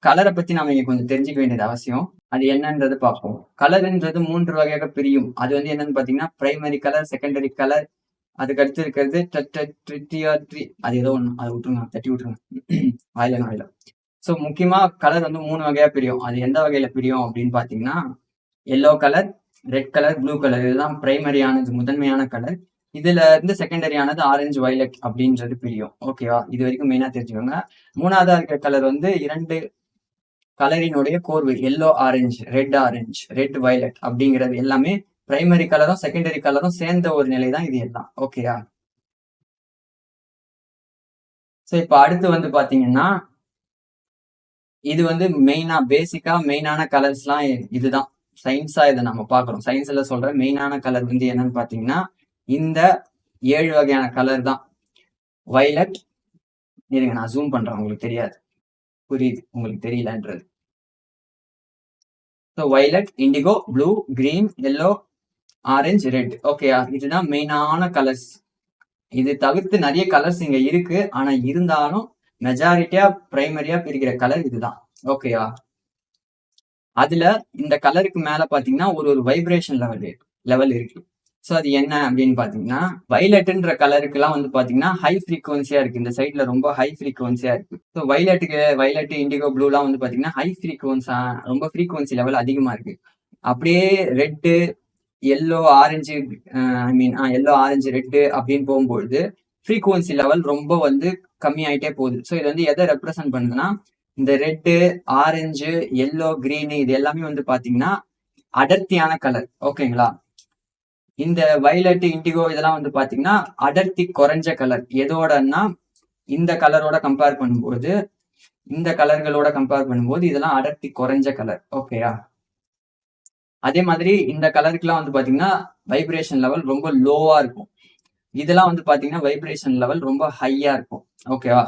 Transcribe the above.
கலரை பத்தி நாம இங்க கொஞ்சம் தெரிஞ்சுக்க வேண்டியது அவசியம். அது என்னன்றது பார்ப்போம். கலர்ன்றது 3 வகையாக பிரியும். அது வந்து என்னன்னு பாத்தீங்கன்னா, பிரைமரி கலர், செகண்டரி கலர், அதுக்கு அடுத்து இருக்கிறது ட்ரிட்டியாட்ரி, அது ஏதோ ஒண்ணு. அதை விட்டுருங்க, தட்டி விட்டுருங்க. வாயில. ஸோ முக்கியமா கலர் வந்து 3 வகையா பிரியும். அது எந்த வகையில பிரியும் அப்படின்னு பாத்தீங்கன்னா, yellow colour, red colour, blue colour, இதுதான் பிரைமரியானது, முதன்மையான கலர். இதுல இருந்து செகண்டரியானது ஆரஞ்சு, வயலட் அப்படின்றது பிரியும். ஓகேவா? இது வரைக்கும் மெயினா தெரிஞ்சுக்கோங்க. 3வதா இருக்கிற கலர் வந்து 2 கலரினுடைய கோர்வு, எல்லோ ஆரஞ்சு, ரெட் வயலட் அப்படிங்கிறது எல்லாமே பிரைமரி கலரும் செகண்டரி கலரும் சேர்ந்த ஒரு நிலை தான் இது எல்லாம். ஓகேயா? ஸோ இப்போ அடுத்து வந்து பாத்தீங்கன்னா, இது வந்து மெயினா பேசிக்கா மெயினான கலர்ஸ்லாம் இதுதான். சயின்ஸா இதை நம்ம பார்க்குறோம். சயின்ஸ்ல சொல்ற மெயினான கலர் வந்து என்னன்னு பாத்தீங்கன்னா, இந்த 7 வகையான கலர் தான். வயலட், இருங்க நான் ஜூம் பண்றேன், உங்களுக்கு தெரியாது, புரியுது உங்களுக்கு தெரியலன்றது. So violet, indigo, blue, green, yellow, orange, red. ஓகேயா? இதுதான் மெயினான கலர்ஸ். இது தவிர்த்து நிறைய கலர்ஸ் இங்க இருக்கு. ஆனா இருந்தாலும் மெஜாரிட்டியா பிரைமரியா பிரிக்கிற கலர் இதுதான். ஓகேயா? அதுல இந்த கலருக்கு மேல பாத்தீங்கன்னா ஒரு வைப்ரேஷன் லெவல் இருக்கு. ஸோ அது என்ன அப்படின்னு பாத்தீங்கன்னா, வயலட்ன்ற கலருக்கு எல்லாம் வந்து பாத்தீங்கன்னா ஹை ஃப்ரீக்வன்சியா இருக்கு. இந்த சைட்ல ரொம்ப ஹை ஃப்ரீக்வன்சியா இருக்கு. ஸோ வயலட், இண்டிகோ, ப்ளூ எல்லாம் வந்து பாத்தீங்கன்னா ஹை ஃப்ரீக்வன்ஸா, ரொம்ப ஃப்ரீக்வன்சி லெவல் அதிகமா இருக்கு. அப்படியே red, yellow orange, yellow orange red அப்படின்னு போகும்பொழுது ஃப்ரீக்வன்சி லெவல் ரொம்ப வந்து கம்மியாயிட்டே போகுது. ஸோ இது வந்து எதை ரெப்ரசன்ட் பண்ணுதுன்னா, இந்த ரெட்டு, ஆரஞ்சு, எல்லோ, கிரீனு இது எல்லாமே வந்து பாத்தீங்கன்னா அடர்த்தியான கலர். ஓகேங்களா? இந்த வயலட், இண்டிகோ இதெல்லாம் வந்து பாத்தீங்கன்னா அடர்த்தி குறைஞ்ச கலர். எதோடன்னா இந்த கலரோட கம்பேர் பண்ணும்போது, இந்த கலர்களோட கம்பேர் பண்ணும்போது இதெல்லாம் அடர்த்தி குறைஞ்ச கலர். ஓகேயா? அதே மாதிரி இந்த கலருக்குலாம் வந்து பாத்தீங்கன்னா வைப்ரேஷன் லெவல் ரொம்ப லோவா இருக்கும். இதெல்லாம் வந்து பாத்தீங்கன்னா வைப்ரேஷன் லெவல் ரொம்ப ஹையா இருக்கும். ஓகேவா?